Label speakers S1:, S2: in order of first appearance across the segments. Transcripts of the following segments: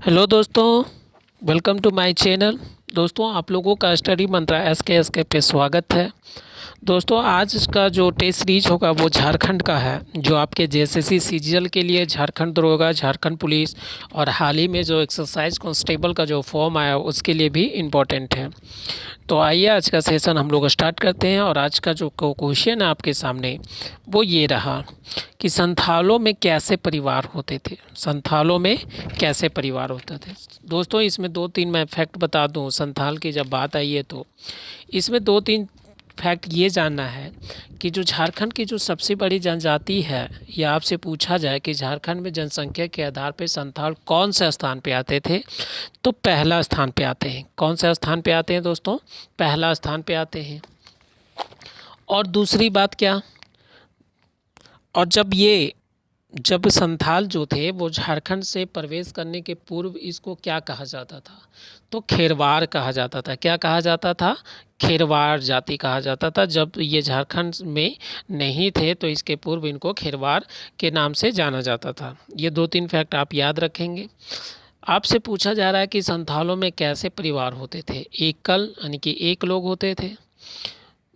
S1: Hello दोस्तों, welcome to my channel. दोस्तों, आप लोगों का स्टडी मंत्रा एस के पे स्वागत है। दोस्तों, आज का जो टेस्ट सीरीज होगा वो झारखंड का है, जो आपके जेएसएससी सीजीएल के लिए झारखंड दरोगा, झारखंड पुलिस और हाल ही में जो एक्सरसाइज कांस्टेबल का जो फॉर्म आया उसके लिए भी इम्पोर्टेंट है। तो आइए आज का सेशन हम लोग स्टार्ट करते हैं। और आज का जो क्वेश्चन है आपके सामने वो ये रहा कि संथालों में कैसे परिवार होते थे। संथालों में कैसे परिवार होते थे। दोस्तों, इसमें दो तीन मैं फैक्ट बता दूं। संथाल की जब बात आई है तो इसमें दो तीन फैक्ट ये जानना है कि जो झारखंड की जो सबसे बड़ी जनजाति है, या आपसे पूछा जाए कि झारखंड में जनसंख्या के आधार पर संथाल कौन से स्थान पे आते थे, तो पहला स्थान पे आते हैं। कौन से स्थान पे आते हैं दोस्तों? पहला स्थान पे आते हैं। और दूसरी बात क्या, और जब संथाल जो थे वो झारखंड से प्रवेश करने के पूर्व इसको क्या कहा जाता था? तो खेरवार कहा जाता था। क्या कहा जाता था? खेरवार जाति कहा जाता था। जब ये झारखंड में नहीं थे तो इसके पूर्व इनको खेरवार के नाम से जाना जाता था। ये दो तीन फैक्ट आप याद रखेंगे। आपसे पूछा जा रहा है कि संथालों में कैसे परिवार होते थे। एकल यानी कि एक लोग होते थे,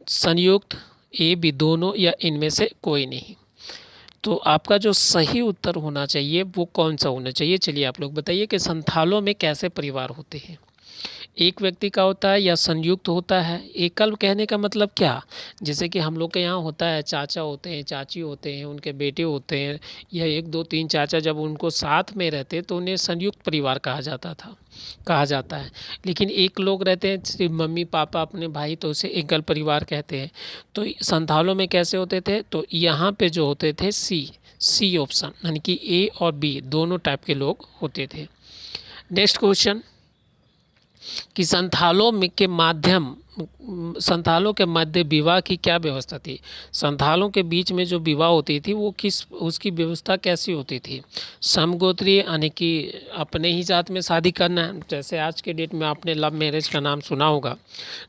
S1: संयुक्त, ए बी दोनों, या इनमें से कोई नहीं। तो आपका जो सही उत्तर होना चाहिए वो कौन सा होना चाहिए? चलिए आप लोग बताइए कि संथालों में कैसे परिवार होते हैं। एक व्यक्ति का होता है या संयुक्त होता है? एकल कहने का मतलब क्या? जैसे कि हम लोग के यहाँ होता है, चाचा होते हैं, चाची होते हैं, उनके बेटे होते हैं, या एक दो तीन चाचा जब उनको साथ में रहते तो उन्हें संयुक्त परिवार कहा जाता है। लेकिन एक लोग रहते हैं, सिर्फ मम्मी पापा अपने भाई, तो उसे एकल परिवार कहते हैं। तो संथालों में कैसे होते थे? तो यहाँ पे जो होते थे सी ऑप्शन, यानी कि ए और बी दोनों टाइप के लोग होते थे। नेक्स्ट क्वेश्चन कि संथालों के मध्य विवाह की क्या व्यवस्था थी। संथालों के बीच में जो विवाह होती थी वो उसकी व्यवस्था कैसी होती थी? समगोत्रीय, यानी कि अपने ही जात में शादी करना, जैसे आज के डेट में आपने लव मैरिज का नाम सुना होगा,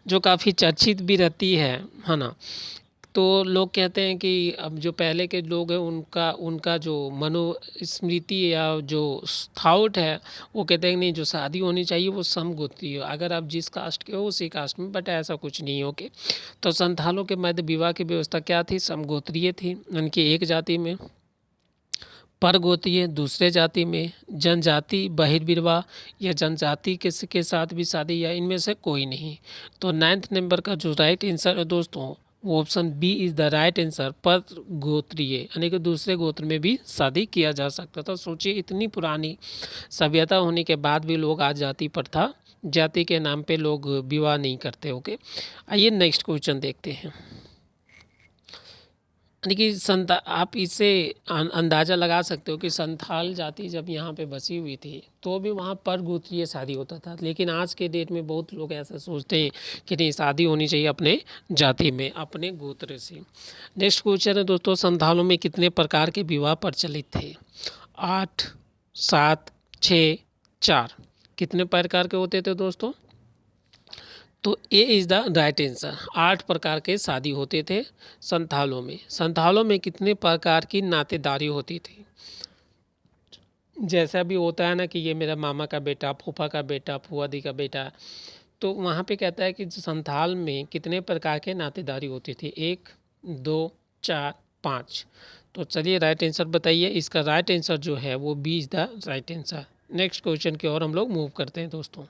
S1: जो काफ़ी चर्चित भी रहती है ना। तो लोग कहते हैं कि अब जो पहले के लोग हैं उनका उनका जो मनुस्मृति या जो थाउट है, वो कहते हैं कि नहीं, जो शादी होनी चाहिए वो समगोत्रीय हो, अगर आप जिस कास्ट के हो उसी कास्ट में। बट ऐसा कुछ नहीं हो के। तो संथालों के मध्य विवाह की व्यवस्था क्या थी? समगोत्रीय थी, यानी कि एक जाति में, परगोत्रीय दूसरे जाति में, जनजाति बहिर्विवाह या जनजाति के साथ भी शादी, या इनमें से कोई नहीं। तो 9th नंबर का जो राइट आंसर है दोस्तों, वो option B is the right answer. पर गोत्रीय, यानी कि दूसरे गोत्र में भी शादी किया जा सकता था। सोचिए, इतनी पुरानी सभ्यता होने के बाद भी लोग आज जाति के नाम पे लोग विवाह नहीं करते। ओके, आइए नेक्स्ट क्वेश्चन देखते हैं। यानी कि आप इससे अंदाज़ा लगा सकते हो कि संथाल जाति जब यहाँ पे बसी हुई थी तो भी वहाँ पर गोत्रीय शादी होता था। लेकिन आज के डेट में बहुत लोग ऐसा सोचते हैं कि नहीं, शादी होनी चाहिए अपने जाति में, अपने गोत्र से। नेक्स्ट क्वेश्चन है दोस्तों, संथालों में कितने प्रकार के विवाह प्रचलित थे? 8, 7, 6, 4। कितने प्रकार के होते थे दोस्तों? तो A is the right answer. 8 प्रकार के शादी होते थे संथालों में। संथालों में कितने प्रकार की नातेदारी होती थी? जैसा भी होता है ना कि ये मेरा मामा का बेटा, फूफा का बेटा, फुआदी का बेटा, तो वहाँ पे कहता है कि संथाल में कितने प्रकार के नातेदारी होती थी? 1, 2, 4, 5। तो चलिए राइट आंसर बताइए। इसका राइट आंसर जो है वो B is the right answer. Next question की ओर हम लोग मूव करते हैं दोस्तों।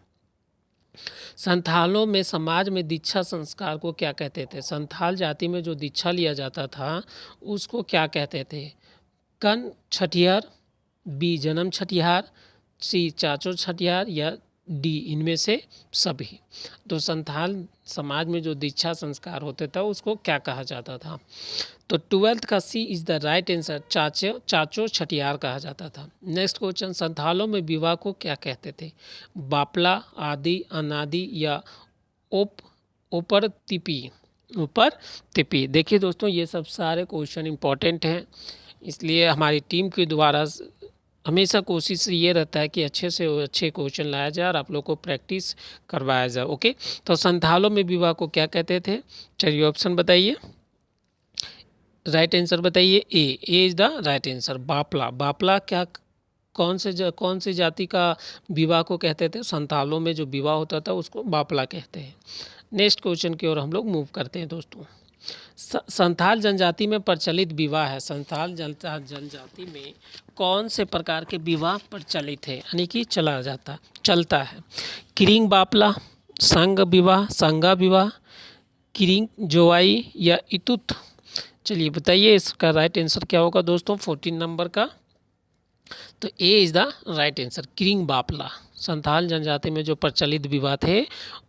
S1: संथालों में समाज में दीक्षा संस्कार को क्या कहते थे? संथाल जाति में जो दीक्षा लिया जाता था उसको क्या कहते थे? कन छठियार, बी जन्म छठियार, सी चाचो छठियार, या डी इनमें से सभी। तो संथाल समाज में जो दीक्षा संस्कार होता था उसको क्या कहा जाता था? तो 12th का सी इज़ द राइट आंसर। चाचो छठियार कहा जाता था। नेक्स्ट क्वेश्चन, संथालों में विवाह को क्या कहते थे? बापला, आदि, अनादि, या ओप ऊपर तिपी। देखिए दोस्तों, ये सब सारे क्वेश्चन इंपॉर्टेंट हैं, इसलिए हमारी टीम के द्वारा हमेशा कोशिश ये रहता है कि अच्छे से अच्छे क्वेश्चन लाया जाए और आप लोग को प्रैक्टिस करवाया जाए। ओके, तो संथालों में विवाह को क्या कहते थे? चलिए ऑप्शन बताइए, राइट आंसर बताइए। A is the right answer. बापला क्या कौन सी जाति का विवाह को कहते थे? संथालों में जो विवाह होता था उसको बापला कहते हैं। नेक्स्ट क्वेश्चन की ओर हम लोग मूव करते हैं दोस्तों। संथाल जनजाति में प्रचलित विवाह है। संथाल जनजाति में कौन से प्रकार के विवाह प्रचलित है, यानी कि चलता है? किरिंग बापला, संग विवाह, संगा विवाह, किरिंग जोवाई या इतुत? चलिए बताइए इसका राइट आंसर क्या होगा दोस्तों 14 नंबर का। तो A is the right answer, किरिंग बापला। संथाल जनजाति में जो प्रचलित विवाह थे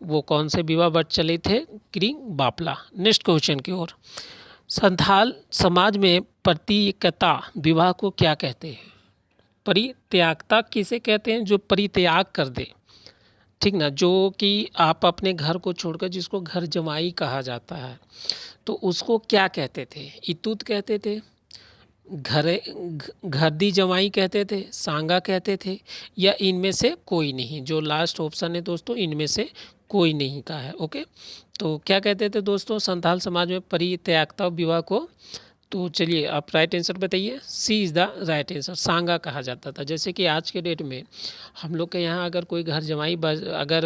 S1: वो कौन से विवाह प्रचलित थे? किरिंग बापला। नेक्स्ट क्वेश्चन की ओर। संथाल समाज में परित्यक्ता विवाह को क्या कहते हैं? परित्यागता किसे कहते हैं? जो परित्याग कर दे, ठीक ना, जो कि आप अपने घर को छोड़कर, जिसको घर जमाई कहा जाता है, तो उसको क्या कहते थे? इतूत कहते थे, घरदी जमाई कहते थे, सांगा कहते थे, या इनमें से कोई नहीं? जो लास्ट ऑप्शन है दोस्तों, इनमें से कोई नहीं का है। ओके, तो क्या कहते थे दोस्तों संथाल समाज में परित्यागता विवाह को? तो चलिए आप राइट आंसर बताइए। सी इज़ द राइट आंसर, सांगा कहा जाता था। जैसे कि आज के डेट में हम लोग के यहाँ अगर कोई घर जमाई अगर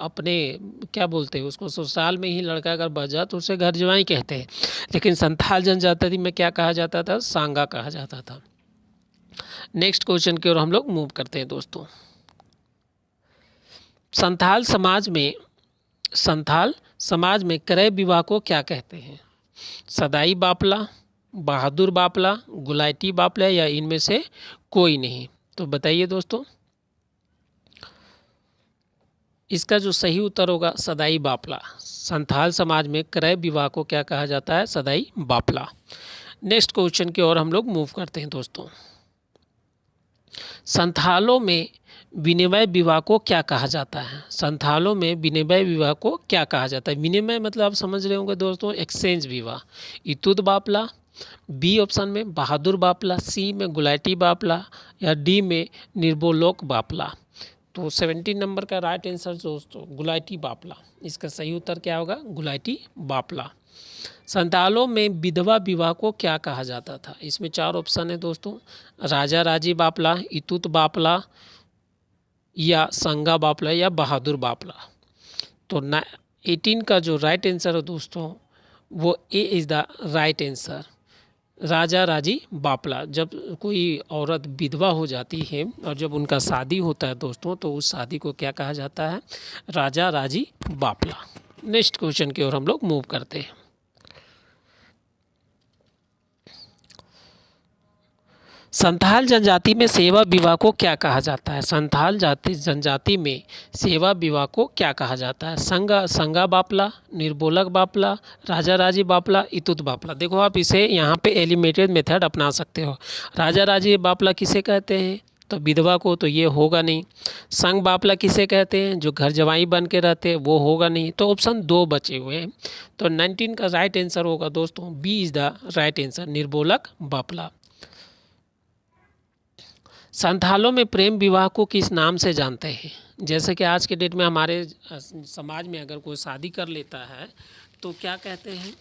S1: अपने क्या बोलते हैं उसको, ससुराल में ही लड़का अगर बच जाए तो उसे घर जमाई कहते हैं, लेकिन संथाल जनजाति में क्या कहा जाता था? सांगा कहा जाता था। नेक्स्ट क्वेश्चन की ओर हम लोग मूव करते हैं दोस्तों। संथाल समाज में क्रय विवाह को क्या कहते हैं? सदाई बापला, बहादुर बापला, गुलाइटी बापला, या इनमें से कोई नहीं? तो बताइए दोस्तों। इसका जो सही उत्तर होगा सदाई बापला। संथाल समाज में क्रय विवाह को क्या कहा जाता है? सदाई बापला। नेक्स्ट क्वेश्चन की ओर हम लोग मूव करते हैं दोस्तों। संथालों में विनिमय विवाह को क्या कहा जाता है? संथालों में विनिमय विवाह को क्या कहा जाता है? विनिमय मतलब आप समझ रहे होंगे दोस्तों, एक्सचेंज विवाह। इतुत बापला, बी ऑप्शन में बहादुर बापला, सी में गुलाइटी बापला, या डी में निर्बोलोक बापला? तो 17 नंबर का राइट आंसर दोस्तों गुलाइटी बापला। इसका सही उत्तर क्या होगा? गुलाइटी बापला। संथालों में विधवा विवाह को क्या कहा जाता था? इसमें 4 ऑप्शन है दोस्तों, राजा राजी बापला, इतुत बापला, या संगा बापला, या बहादुर बापला? तो 18 का जो राइट आंसर है दोस्तों वो A is the right answer, राजा राजी बापला। जब कोई औरत विधवा हो जाती है और जब उनका शादी होता है दोस्तों, तो उस शादी को क्या कहा जाता है? राजा राजी बापला। नेक्स्ट क्वेश्चन की ओर हम लोग मूव करते हैं। संथाल जनजाति में सेवा विवाह को क्या कहा जाता है? संथाल जनजाति में सेवा विवाह को क्या कहा जाता है? संगा बापला, निर्बोलक बापला, राजा राजी बापला, इतुत बापला? देखो आप इसे यहाँ पे एलिमिनेटेड मेथड अपना सकते हो। राजा राजी बापला किसे कहते हैं? तो विधवा को, तो ये होगा नहीं। संग बापला किसे कहते हैं? जो घर जवाई बन के रहते हैं, वो होगा नहीं। तो ऑप्शन 2 बचे हुए हैं। तो 19 का राइट आंसर होगा दोस्तों B is the right answer, निर्बोलक बापला। संथालों में प्रेम विवाह को किस नाम से जानते हैं? जैसे कि आज के डेट में हमारे समाज में अगर कोई शादी कर लेता है तो क्या कहते हैं?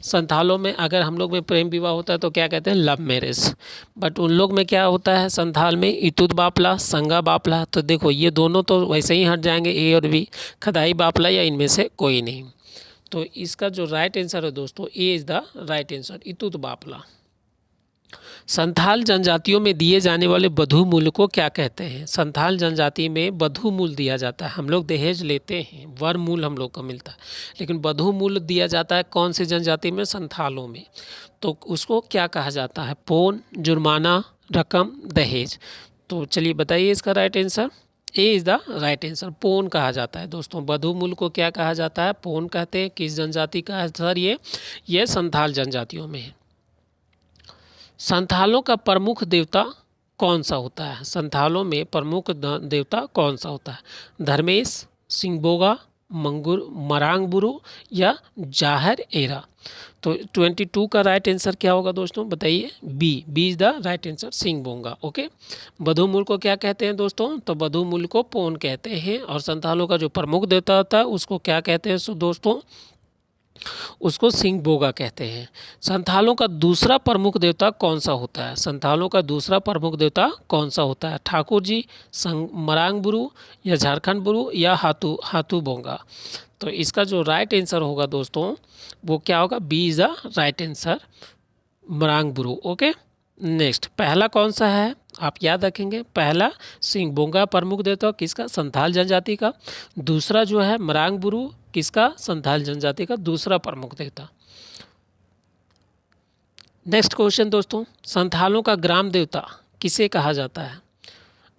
S1: संथालों में अगर हम लोग में प्रेम विवाह होता है तो क्या कहते हैं? Love marriage. बट उन लोग में क्या होता है संथाल में? इतुत बापला, संगा बापला। तो देखो ये दोनों तो वैसे ही हट जाएंगे, ए और बी, खदाई बापला, या इनमें से कोई नहीं। तो इसका जो राइट आंसर है दोस्तों A is the right answer, इतुत बापला। संथाल जनजातियों में दिए जाने वाले वधू मूल्य को क्या कहते हैं? संथाल जनजाति में वधू मूल्य दिया जाता है। हम लोग दहेज लेते हैं, वर मूल्य हम लोग को मिलता है, लेकिन वधू मूल्य दिया जाता है कौन सी जनजाति में? संथालों में। तो उसको क्या कहा जाता है? पौन, जुर्माना, रकम, दहेज? तो चलिए बताइए इसका right answer. A is the right answer, पौन कहा जाता है दोस्तों। वधू मूल्य को क्या कहा जाता है? पौन कहते हैं। किस जनजाति का है सर ये संथाल जनजातियों में है। संथालों का प्रमुख देवता कौन सा होता है? संथालों में प्रमुख देवता कौन सा होता है? धर्मेश, सिंगबोगा, मरांगबुरु, या जाहर एरा? तो 22 का राइट आंसर क्या होगा दोस्तों बताइए? B is the right answer, Singbonga. Okay, वधू मूल्य को क्या कहते हैं दोस्तों? तो वधू मूल्य को पौन कहते हैं। और संथालों का जो प्रमुख देवता होता है उसको क्या कहते हैं दोस्तों? उसको सिंह बोगा कहते हैं। संथालों का दूसरा प्रमुख देवता कौन सा होता है? संथालों का दूसरा प्रमुख देवता कौन सा होता है? ठाकुर जी, मरांग बुरु, या झारखंड बुरु, या हाथू हाथू बोंगा। तो इसका जो राइट आंसर होगा दोस्तों वो क्या होगा? B is the right answer, Marang Buru. Okay, next पहला कौन सा है आप याद रखेंगे। पहला सिंह बोंगा प्रमुख देवता किसका? संथाल जनजाति का। दूसरा जो है मरांग बुरु किसका? संथाल जनजाति का दूसरा प्रमुख देवता। नेक्स्ट क्वेश्चन दोस्तों, संथालों का ग्राम देवता किसे कहा जाता है?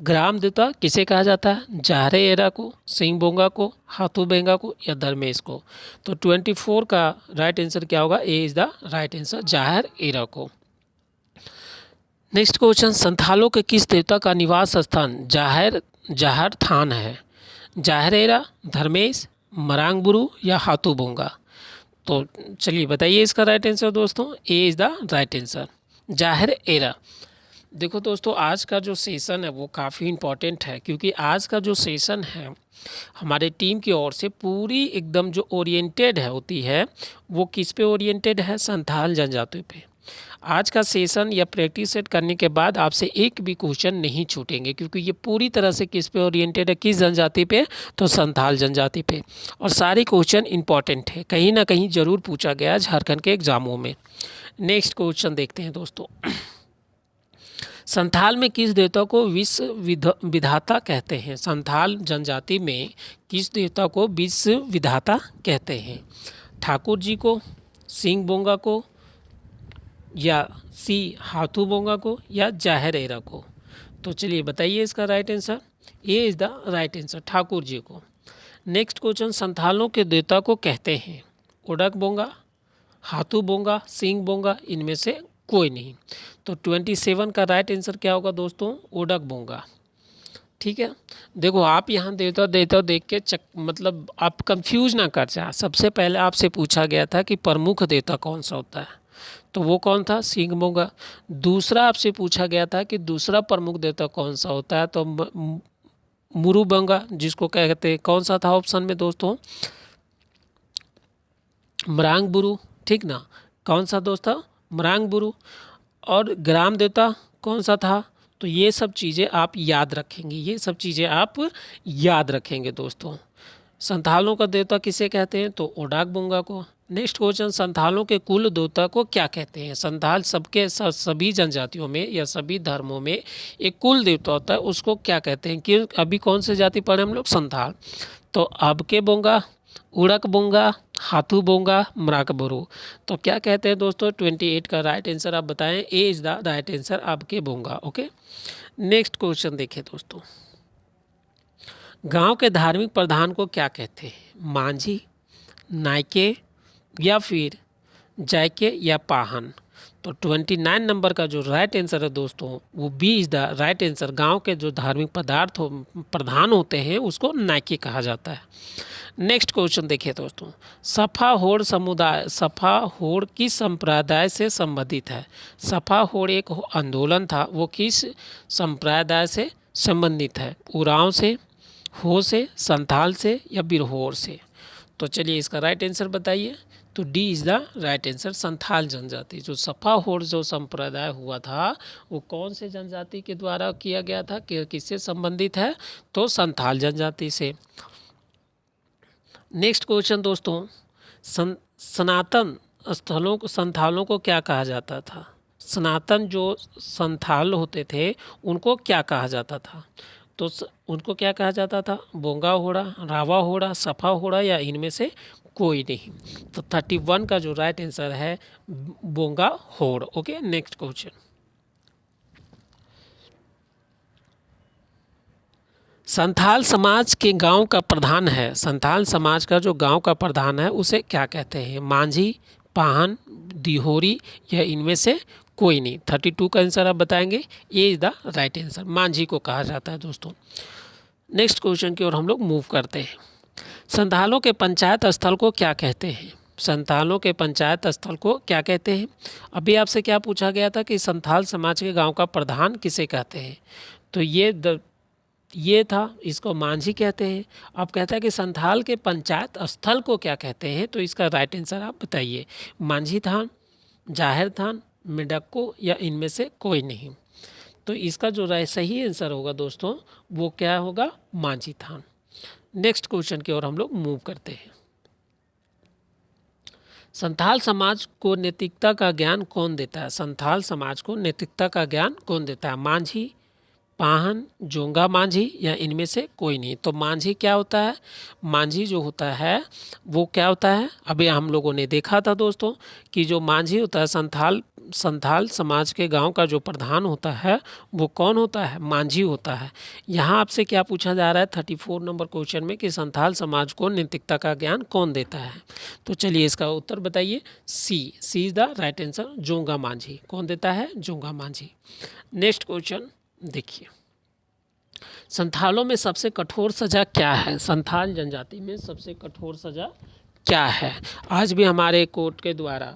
S1: ग्राम देवता किसे कहा जाता है? जाहरे एरा को, सिंह बोंगा को, हाथू बेंगा को, या धर्मेश को। तो 24 का राइट आंसर क्या होगा? ए इज द राइट आंसर, जाहर एरा को। नेक्स्ट क्वेश्चन, संथालों के किस देवता का निवास स्थान जाहर थान है? जाहरेरा, धर्मेश, मरांग बुरु, या हाथू बोंगा। तो चलिए बताइए इसका राइट आंसर दोस्तों। A is the right answer, जाहिर एरा। देखो दोस्तों, आज का जो सेशन है वो काफ़ी इम्पॉर्टेंट है, क्योंकि आज का जो सेशन है हमारे टीम की ओर से पूरी एकदम जो ओरिएंटेड है होती है वो किस पे ओरिएंटेड है? संथाल जनजाति पे। आज का सेशन या प्रैक्टिस सेट करने के बाद आपसे एक भी क्वेश्चन नहीं छूटेंगे, क्योंकि ये पूरी तरह से किस पे ओरिएंटेड है? किस जनजाति पे? तो संथाल जनजाति पे। और सारे क्वेश्चन इंपॉर्टेंट है, कहीं ना कहीं ज़रूर पूछा गया झारखंड के एग्जामों में। नेक्स्ट क्वेश्चन देखते हैं दोस्तों, संथाल में किस देवता को विश्व विधाता कहते हैं? संथाल जनजाति में किस देवता को विश्व विधाता कहते हैं? ठाकुर जी को, सिंह बोंगा को, या सी हाथू बोंगा को, या जाहिर एरा को। तो चलिए बताइए इसका right answer. A is the right answer, Thakur ji को। नेक्स्ट क्वेश्चन, संथालों के देवता को कहते हैं ओडक बोंगा, हाथू बोंगा, सिंह बोंगा, इनमें से कोई नहीं। तो 27 का राइट आंसर क्या होगा दोस्तों? ओडक बोंगा। ठीक है, देखो आप यहाँ देवता देवता देख के मतलब आप कंफ्यूज ना कर जाए। सबसे पहले आपसे पूछा गया था कि प्रमुख देवता कौन सा होता है, तो वो कौन था? सिंह बोंगा। दूसरा आपसे पूछा गया था कि दूसरा प्रमुख देवता कौन सा होता है, तो मुरु बोंगा, जिसको कहते हैं, कौन सा था ऑप्शन में दोस्तों? मरांग बुरु। ठीक ना, कौन सा दोस्त था? मरांग बुरु। और ग्राम देवता कौन सा था? तो ये सब चीज़ें आप याद रखेंगे, ये सब चीज़ें आप याद रखेंगे दोस्तों। संथालों का देवता किसे कहते हैं? तो ओडाक बोंगा को। नेक्स्ट क्वेश्चन, संथालों के कुल देवता को क्या कहते हैं? संथाल सबके सभी जनजातियों में या सभी धर्मों में एक कुल देवता होता है, उसको क्या कहते हैं? कि अभी कौन से जाति पढ़े हम लोग? संथाल। तो अबके बोंगा, उड़क बोंगा, हाथू बोंगा, मराक बुरु। तो क्या कहते हैं दोस्तों? 28 का राइट आंसर आप बताएं। ए इज़ द राइट आंसर, अबके बोंगा। ओके, नेक्स्ट क्वेश्चन देखिए दोस्तों, गांव के धार्मिक प्रधान को क्या कहते हैं? मांझी, नायके, या फिर जायके, या पाहन। तो 29 नंबर का जो राइट आंसर है दोस्तों वो B is the right answer. गांव के जो धार्मिक प्रधान होते हैं उसको नायके कहा जाता है। नेक्स्ट क्वेश्चन देखिए दोस्तों, सफा होड़ समुदाय, सफा होड़ किस संप्रदाय से संबंधित है? सफा होड़ एक आंदोलन था, वो किस संप्रदाय से संबंधित है? उरांव से, हो से, संथाल से, या बिरहोर से। तो चलिए इसका राइट आंसर बताइए। तो D is the right answer, Santhal जनजाति। जो सफा होड़ जो संप्रदाय हुआ था वो कौन से जनजाति के द्वारा किया गया था, कि किससे संबंधित है? तो संथाल जनजाति से। नेक्स्ट क्वेश्चन दोस्तों, सनातन स्थलों को, संथालों को क्या कहा जाता था? सनातन जो संथाल होते थे उनको क्या कहा जाता था? तो उनको क्या कहा जाता था? बोंगा होड़ा, रावा होड़ा, सफा होड़ा, या इनमें से कोई नहीं। तो 31 का जो राइट आंसर है बोंगा होड़। ओके, नेक्स्ट क्वेश्चन, संथाल समाज के गांव का प्रधान है, संथाल समाज का जो गांव का प्रधान है उसे क्या कहते हैं? मांझी, पाहन, दिहोरी, या इनमें से कोई नहीं। 32 का आंसर आप बताएंगे। ये is the right answer, Manjhi को कहा जाता है दोस्तों। नेक्स्ट क्वेश्चन की ओर हम लोग मूव करते हैं, संथालों के पंचायत स्थल को क्या कहते हैं? संथालों के पंचायत स्थल को क्या कहते हैं? अभी आपसे क्या पूछा गया था कि संथाल समाज के गांव का प्रधान किसे कहते हैं? तो ये था, इसको मांझी कहते हैं। अब कहता है कि संथाल के पंचायत स्थल को क्या कहते हैं, तो इसका राइट आंसर आप बताइए। मांझी थान, जाहिर थान, मिडक्को या इनमें से कोई नहीं। तो इसका जो सही आंसर होगा दोस्तों वो क्या होगा, मांझी थान। नेक्स्ट क्वेश्चन की ओर हम लोग मूव करते हैं। संथाल समाज को नैतिकता का ज्ञान कौन देता है? संथाल समाज को नैतिकता का ज्ञान कौन देता है? मांझी, पाहन, जोंगा मांझी या इनमें से कोई नहीं। तो मांझी क्या होता है? मांझी जो होता है वो क्या होता है, अभी हम लोगों ने देखा था दोस्तों कि जो मांझी होता है संथाल समाज के गांव का जो प्रधान होता है वो कौन होता है? मांझी होता है। यहाँ आपसे क्या पूछा जा रहा है 34 नंबर क्वेश्चन में कि संथाल समाज को नैतिकता का ज्ञान कौन देता है? तो चलिए इसका उत्तर बताइए। सी इज द राइट आंसर, जोंगा मांझी। कौन देता है? जोंगा मांझी। नेक्स्ट क्वेश्चन देखिए, संथालों में सबसे कठोर सजा क्या है? संथाल जनजाति में सबसे कठोर सजा क्या है? आज भी हमारे कोर्ट के द्वारा,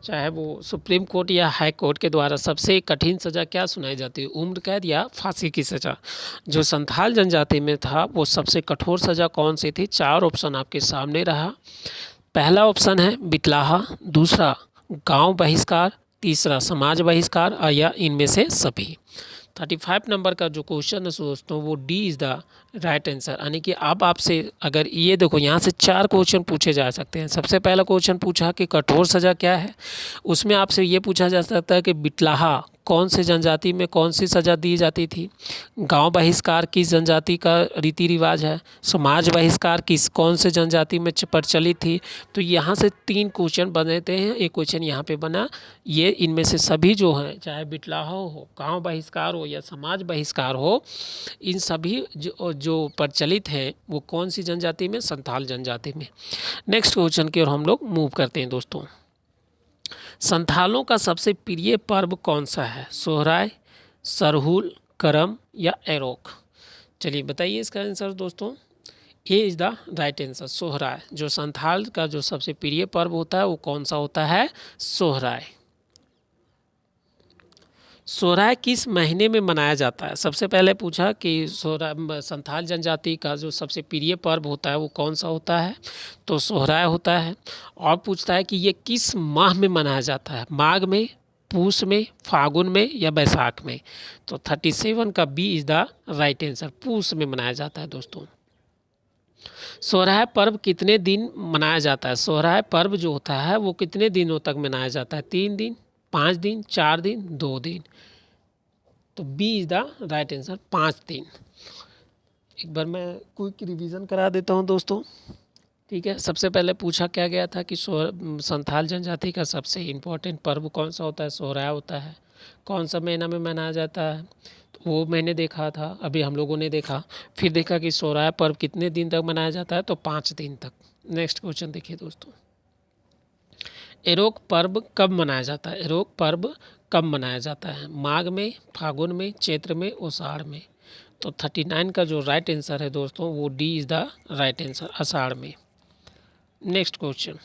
S1: चाहे वो सुप्रीम कोर्ट या हाई कोर्ट के द्वारा, सबसे कठिन सजा क्या सुनाई जाती है? उम्र कैद या फांसी की सजा। जो संथाल जनजाति में था वो सबसे कठोर सजा कौन सी थी? 4 ऑप्शन आपके सामने रहा। पहला ऑप्शन है बिटलाहा, दूसरा गांव बहिष्कार, तीसरा समाज बहिष्कार या इनमें से सभी। 35 नंबर का जो क्वेश्चन है दोस्तों वो D is the right answer. यानी कि अब आपसे अगर ये देखो यहाँ से 4 क्वेश्चन पूछे जा सकते हैं। सबसे पहला क्वेश्चन पूछा कि कठोर सज़ा क्या है, उसमें आपसे ये पूछा जा सकता है कि बिटलाहा कौन से जनजाति में कौन सी सज़ा दी जाती थी, गांव बहिष्कार किस जनजाति का रीति रिवाज है, समाज बहिष्कार किस कौन से जनजाति में प्रचलित थी। तो यहाँ से 3 क्वेश्चन बनते हैं। एक क्वेश्चन यहाँ पे बना, ये इनमें से सभी जो हैं, चाहे बिटलाहा हो, गांव बहिष्कार हो या समाज बहिष्कार हो, इन सभी जो प्रचलित है वो कौन सी जनजाति में? संथाल जनजाति में। नेक्स्ट क्वेश्चन की ओर हम लोग मूव करते हैं दोस्तों। संथालों का सबसे प्रिय पर्व कौन सा है? सोहराय, सरहुल, करम या एरोक। चलिए बताइए इसका आंसर दोस्तों। A is the right answer, Sohrai. जो संथाल का जो सबसे प्रिय पर्व होता है वो कौन सा होता है? सोहराय। सोहराय किस महीने में मनाया जाता है? सबसे पहले पूछा कि संथाल जनजाति का जो सबसे प्रिय पर्व होता है वो कौन सा होता है, तो सोहराय होता है। और पूछता है कि ये किस माह में मनाया जाता है? माघ में, पूस में, फागुन में या बैसाख में। तो 37 का B is the right answer, पूस में मनाया जाता है दोस्तों। सोहराय पर्व कितने दिन मनाया जाता है? सोहराय पर्व जो होता है वो कितने दिनों तक मनाया जाता है? 3 दिन, 5 दिन, 4 दिन, 2 दिन। तो B is the right answer, 5 दिन। एक बार मैं क्विक रिवीजन करा देता हूँ दोस्तों, ठीक है। सबसे पहले पूछा क्या गया था कि संथाल जनजाति का सबसे इम्पोर्टेंट पर्व कौन सा होता है? सोहराय होता है। कौन सा महीना में मनाया जाता है? तो वो मैंने देखा था, अभी हम लोगों ने देखा। फिर देखा कि सोहराय पर्व कितने दिन तक मनाया जाता है, तो 5 दिन तक। नेक्स्ट क्वेश्चन देखिए दोस्तों, एरोक पर्व कब मनाया जाता है? एरोक पर्व कब मनाया जाता है? माघ में, फागुन में, चैत्र में, आषाढ़ में। तो 39 का जो राइट आंसर है दोस्तों वो D is the right answer, आषाढ़ में। नेक्स्ट क्वेश्चन,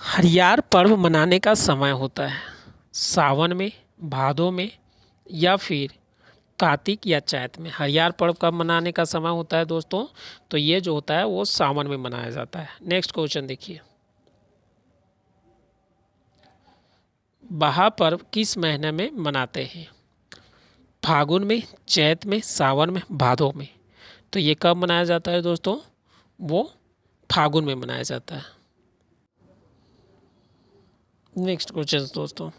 S1: हरियार पर्व मनाने का समय होता है सावन में, भादों में या फिर कार्तिक या चैत में। हरियार पर्व कब मनाने का समय होता है दोस्तों? तो ये जो होता है वो सावन में मनाया जाता है। नेक्स्ट क्वेश्चन देखिए, बहा पर्व किस महीने में मनाते हैं? फागुन में, चैत में, सावन में, भादों में। तो ये कब मनाया जाता है दोस्तों? वो फागुन में मनाया जाता है। नेक्स्ट क्वेश्चन दोस्तों,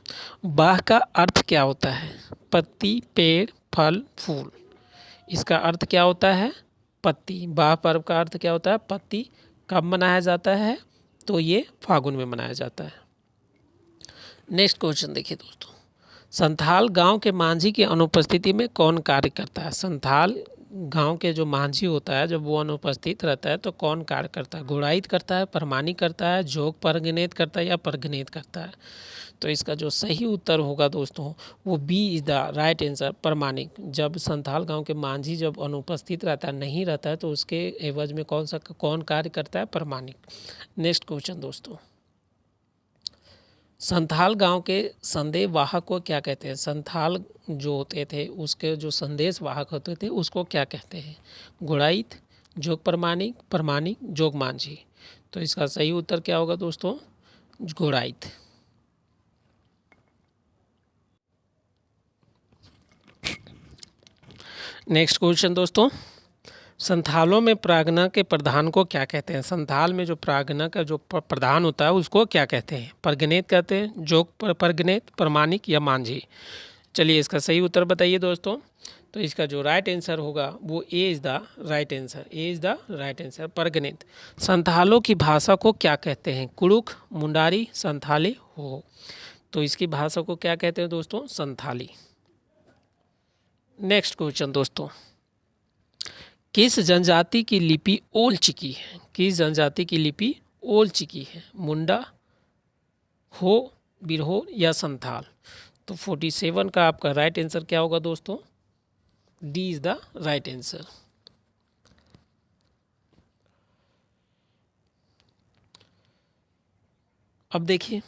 S1: बाह का अर्थ क्या होता है? पत्ती, पेड़, फल, फूल। इसका अर्थ क्या होता है? पत्ती। बाह पर्व का अर्थ क्या होता है? पत्ती। कब मनाया जाता है? तो ये फागुन में मनाया जाता है। नेक्स्ट क्वेश्चन देखिए दोस्तों, संथाल गांव के मांझी की अनुपस्थिति में कौन कार्य करता है? संथाल गांव के जो मांझी होता है जब वो अनुपस्थित रहता है तो कौन कार्य करता है? गुड़ाइत करता है, परमानी करता है, जोग परगनेत करता है या परगनेत करता है। तो इसका जो सही उत्तर होगा दोस्तों वो B is the right answer, परमानिक। जब संथाल गांव के मांझी जब अनुपस्थित रहता है, नहीं रहता है, तो उसके एवज में कौन कार्य करता है? परमानिक। नेक्स्ट क्वेश्चन दोस्तों, संथाल गांव के संदेश वाहक को क्या कहते हैं? संथाल जो होते थे उसके जो संदेश वाहक होते थे उसको क्या कहते हैं? गुड़ाइत, जोग प्रमाणिक, प्रमाणिक, जोग मांझी। तो इसका सही उत्तर क्या होगा दोस्तों? गुड़ाइत। नेक्स्ट क्वेश्चन दोस्तों, संथालों में प्रार्थना के प्रधान को क्या कहते हैं? संथाल में जो प्रार्थना का जो प्रधान होता है उसको क्या कहते हैं? परगनेत कहते हैं, जोग परगनेत, प्रमाणिक या मांझी। चलिए इसका सही उत्तर बताइए दोस्तों। तो इसका जो राइट आंसर होगा वो A is the right answer. A is the right answer, परगनेत। संथालों की भाषा को क्या कहते हैं? कुड़ुख, मुंडारी, संथाली, हो। तो इसकी भाषा को क्या कहते हैं दोस्तों? संथाली। नेक्स्ट क्वेश्चन दोस्तों, किस जनजाति की लिपि ओल चिकी है? किस जनजाति की लिपि ओल चिकी है? मुंडा, हो, बिरहो या संथाल। तो 47 का आपका राइट आंसर क्या होगा दोस्तों? D is the right answer. अब देखिए,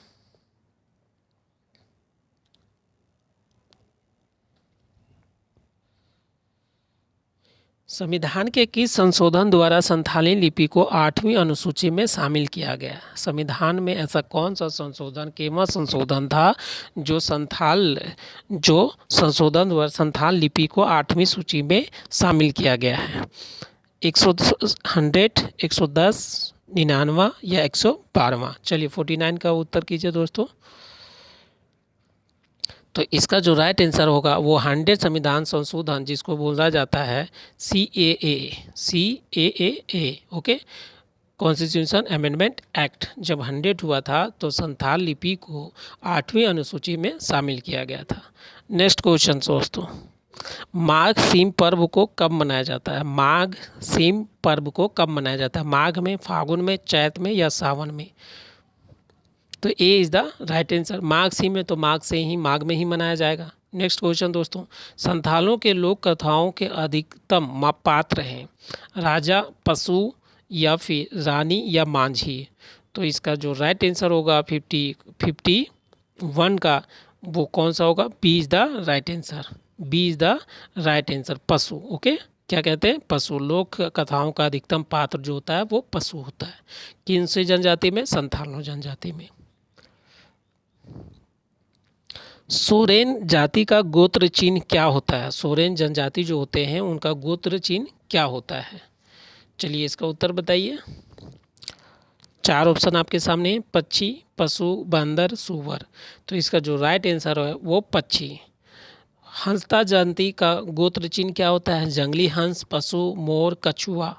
S1: संविधान के किस संशोधन द्वारा संथाली लिपि को 8वीं अनुसूची में शामिल किया गया? संविधान में ऐसा कौन सा संशोधन, केवल संशोधन था जो संशोधन द्वारा संथाल लिपि को 8वीं सूची में शामिल किया गया है? 100, 110, 99 या 112? चलिए 49 का उत्तर कीजिए दोस्तों। तो इसका जो राइट आंसर होगा वो 100 संविधान संशोधन, जिसको बोला जाता है CAA, okay, constitution amendment act. जब 100 हुआ था तो संथाल लिपि को 8वीं अनुसूची में शामिल किया गया था। नेक्स्ट क्वेश्चन दोस्तों, माघ सीम पर्व को कब मनाया जाता है? माघ सीम पर्व को कब मनाया जाता है? माघ में, फागुन में, चैत में या सावन में? तो A is the right answer. माघ सी में तो माघ में ही मनाया जाएगा। नेक्स्ट क्वेश्चन दोस्तों, संथालों के लोक कथाओं के अधिकतम पात्र हैं? राजा, पशु या फिर रानी या मांझी? तो इसका जो राइट आंसर होगा 51 का, वो कौन सा होगा? B is the right answer. B is the right answer, पशु। ओके, क्या कहते हैं? पशु। लोक कथाओं का अधिकतम पात्र जो होता है वो पशु होता है। किन से जनजाति में? संथालों जनजाति में। सोरेन जाति का गोत्र चिन्ह क्या होता है? सोरेन जनजाति जो होते हैं उनका गोत्र चिन्ह क्या होता है? चलिए इसका उत्तर बताइए। 4 ऑप्शन आपके सामने हैं, पक्षी, पशु, बंदर, सूअर। तो इसका जो राइट आंसर है वो पक्षी। हंसता जाति का गोत्र चिन्ह क्या होता है? जंगली हंस, पशु, मोर, कछुआ।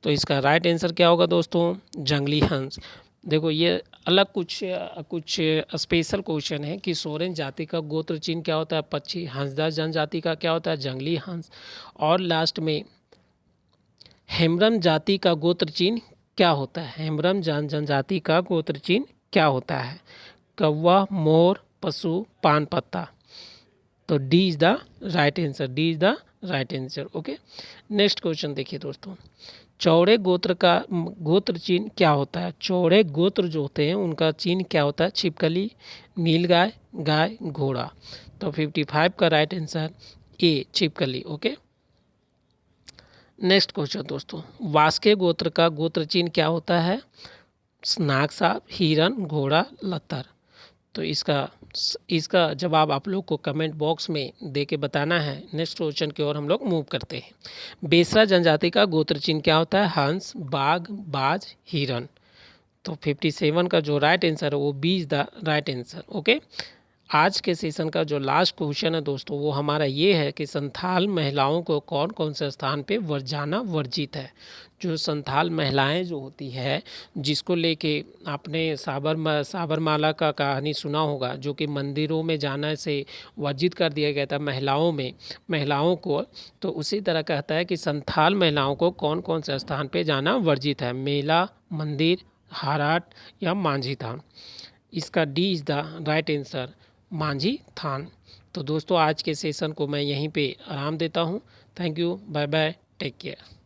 S1: तो इसका राइट आंसर क्या होगा दोस्तों? जंगली हंस। देखो ये अलग कुछ स्पेशल क्वेश्चन है कि सोरेन जाति का गोत्र चिन्ह क्या होता है? पक्षी। हंसदा जनजाति का क्या होता है? जंगली हंस। और लास्ट में हेम्ब्रम जाति का गोत्र चिन्ह क्या होता है? हेम्ब्रम जनजाति का गोत्र चिन्ह क्या होता है? कौवा, मोर, पशु, पान पत्ता। तो D is the right answer. D is the right answer. Okay, next question देखिए दोस्तों, चौड़े गोत्र का गोत्र चिन्ह क्या होता है? चौड़े गोत्र जो होते हैं उनका चिन्ह क्या होता है? छिपकली, नीलगाय, गाय, घोड़ा। तो 55 का राइट आंसर ए, छिपकली। ओके, नेक्स्ट क्वेश्चन दोस्तों, वास्के गोत्र का गोत्र चिन्ह क्या होता है? नाग सांप, हिरन, घोड़ा, लतर। तो इसका जवाब आप लोग को कमेंट बॉक्स में दे के बताना है। नेक्स्ट क्वेश्चन की ओर हम लोग मूव करते हैं। बेसरा जनजाति का गोत्र चिन्ह क्या होता है? हंस, बाघ, बाज, हिरन। तो 57 का जो राइट आंसर है वो B is the right answer. Okay, आज के सेशन का जो लास्ट क्वेश्चन है दोस्तों वो हमारा ये है कि संथाल महिलाओं को कौन कौन से स्थान पे जाना वर्जित है? जो संथाल महिलाएं जो होती है, जिसको लेके आपने साबरमाला का कहानी सुना होगा, जो कि मंदिरों में जाने से वर्जित कर दिया गया था महिलाओं को। तो उसी तरह कहता है कि संथाल महिलाओं को कौन कौन से स्थान पे जाना वर्जित है? मेला, मंदिर, हाराट या मांझी थान। इसका D is the right answer, मांझी थान। तो दोस्तों आज के सेशन को मैं यहीं पे आराम देता हूँ। Thank you, bye bye, take care.